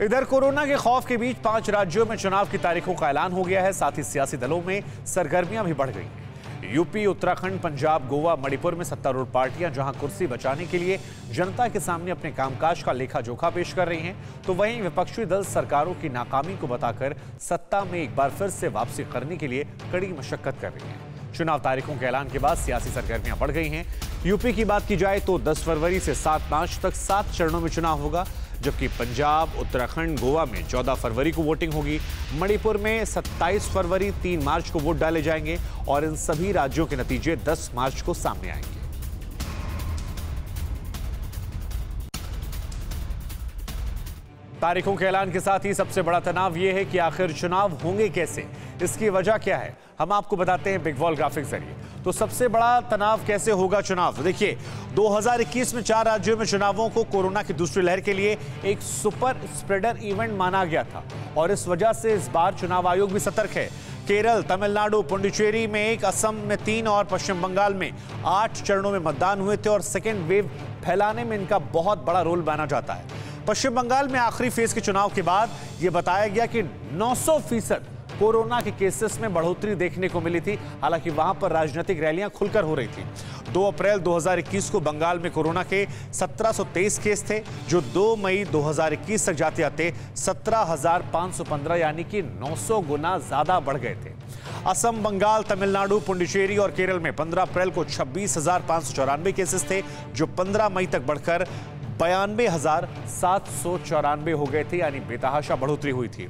इधर कोरोना के खौफ के बीच 5 राज्यों में चुनाव की तारीखों का ऐलान हो गया है। साथ ही सियासी दलों में सरगर्मियां भी बढ़ गई हैं। यूपी, उत्तराखंड, पंजाब, गोवा, मणिपुर में सत्तारूढ़ पार्टियां जहां कुर्सी बचाने के लिए जनता के सामने अपने कामकाज का लेखा जोखा पेश कर रही हैं, तो वहीं विपक्षी दल सरकारों की नाकामी को बताकर सत्ता में एक बार फिर से वापसी करने के लिए कड़ी मशक्कत कर रही हैं। चुनाव तारीखों के ऐलान के बाद सियासी सरगर्मियां बढ़ गई हैं। यूपी की बात की जाए तो 10 फरवरी से 7 मार्च तक 7 चरणों में चुनाव होगा, जबकि पंजाब, उत्तराखंड, गोवा में 14 फरवरी को वोटिंग होगी। मणिपुर में 27 फरवरी, 3 मार्च को वोट डाले जाएंगे और इन सभी राज्यों के नतीजे 10 मार्च को सामने आएंगे। तारीखों के ऐलान के साथ ही सबसे बड़ा तनाव यह है कि आखिर चुनाव होंगे कैसे, इसकी वजह क्या है, हम आपको बताते हैं बिग वॉल ग्राफिक्स जरिए। तो सबसे बड़ा तनाव कैसे होगा चुनाव, तो देखिए 2021 में 4 राज्यों में चुनावों को कोरोना की दूसरी लहर के लिए एक सुपर स्प्रेडर इवेंट माना गया था और इस वजह से इस बार चुनाव आयोग भी सतर्क है। केरल, तमिलनाडु, पुडुचेरी में 1, असम में 3 और पश्चिम बंगाल में 8 चरणों में मतदान हुए थे और सेकेंड वेव फैलाने में इनका बहुत बड़ा रोल माना जाता है। पश्चिम बंगाल में आखिरी फेज के चुनाव के बाद यह बताया गया कि 900% कोरोना के केसेस में बढ़ोतरी देखने को मिली थी। हालांकि वहां पर राजनीतिक रैलियां खुलकर हो रही थी। 2 अप्रैल 2021 को बंगाल में कोरोना के 1723 केस थे, जो 2 मई 2021 तक जाते आते 17,515 यानी कि 900 गुना ज्यादा बढ़ गए थे। असम, बंगाल, तमिलनाडु, पुडुचेरी और केरल में 15 अप्रैल को 26,594 केसेस थे, जो 15 मई तक बढ़कर 92,794 हो गए थे, यानी बेतहाशा बढ़ोतरी हुई थी।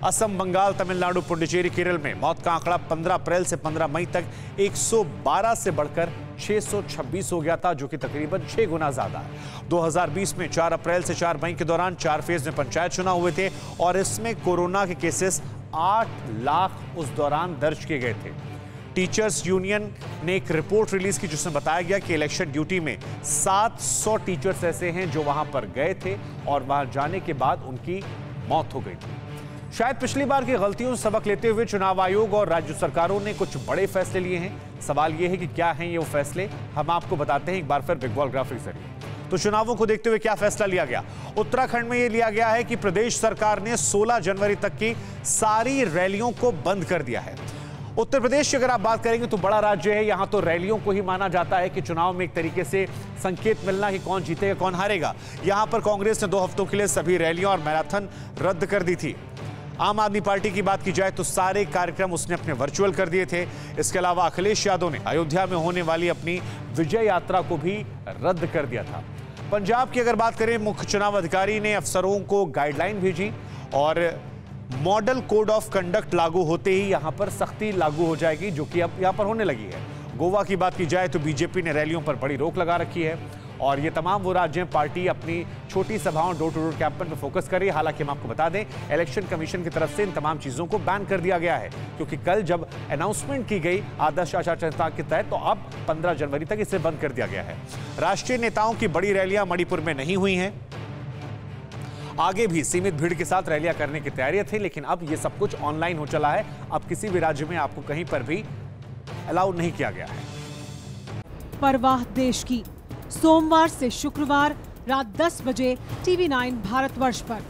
असम, बंगाल, तमिलनाडु, पुडुचेरी, केरल में मौत का आंकड़ा 15 अप्रैल से 15 मई तक 112 से बढ़कर 626 हो गया था, जो कि तकरीबन 6 गुना ज्यादा है। 2020 में 4 अप्रैल से 4 मई के दौरान 4 फेज में पंचायत चुनाव हुए थे और इसमें कोरोना के केसेस 8 लाख उस दौरान दर्ज किए गए थे। टीचर्स यूनियन ने एक रिपोर्ट रिलीज की जिसमें बताया गया कि इलेक्शन ड्यूटी में 700 टीचर्स ऐसे हैं जो वहां पर गए थे और वहां जाने के बाद उनकी मौत हो गई थी। शायद पिछली बार की गलतियों से सबक लेते हुए चुनाव आयोग और राज्य सरकारों ने कुछ बड़े फैसले लिए हैं। सवाल यह है कि क्या हैं ये वो फैसले, हम आपको बताते हैं एक बार फिर बिग वॉल ग्राफिक्स जरिए। तो चुनावों को देखते हुए क्या फैसला लिया गया। उत्तराखंड में यह लिया गया है कि प्रदेश सरकार ने 16 जनवरी तक की सारी रैलियों को बंद कर दिया है। उत्तर प्रदेश की अगर आप बात करेंगे तो बड़ा राज्य है, यहां तो रैलियों को ही माना जाता है कि चुनाव में एक तरीके से संकेत मिलना कि कौन जीतेगा कौन हारेगा। यहां पर कांग्रेस ने 2 हफ्तों के लिए सभी रैलियां और मैराथन रद्द कर दी थी। आम आदमी पार्टी की बात की जाए तो सारे कार्यक्रम उसने अपने वर्चुअल कर दिए थे। इसके अलावा अखिलेश यादव ने अयोध्या में होने वाली अपनी विजय यात्रा को भी रद्द कर दिया था। पंजाब की अगर बात करें, मुख्य चुनाव अधिकारी ने अफसरों को गाइडलाइन भेजी और मॉडल कोड ऑफ कंडक्ट लागू होते ही यहां पर सख्ती लागू हो जाएगी, जो कि अब यहां पर होने लगी है। गोवा की बात की जाए तो बीजेपी ने रैलियों पर बड़ी रोक लगा रखी है और ये तमाम वो राज्य हैं पार्टी अपनी छोटी सभाओं, डोर टू डोर कैंपेन पर फोकस कर रही है। हालांकि हम आपको बता दें, इलेक्शन कमीशन की तरफ से इन तमाम चीजों को बैन कर दिया गया है, क्योंकि कल जब अनाउंसमेंट की गई आदर्श आचार संहिता के तहत, तो अब 15 जनवरी तक इसे बंद कर दिया गया है। राष्ट्रीय नेताओं की बड़ी रैलियां मणिपुर में नहीं हुई हैं। आगे भी सीमित भीड़ के साथ रैलियां करने की तैयारियां थी, लेकिन अब यह सब कुछ ऑनलाइन हो चला है। अब किसी भी राज्य में आपको कहीं पर भी अलाउ नहीं किया गया है। परवाह देश की, सोमवार से शुक्रवार रात 10 बजे TV9 भारतवर्ष पर।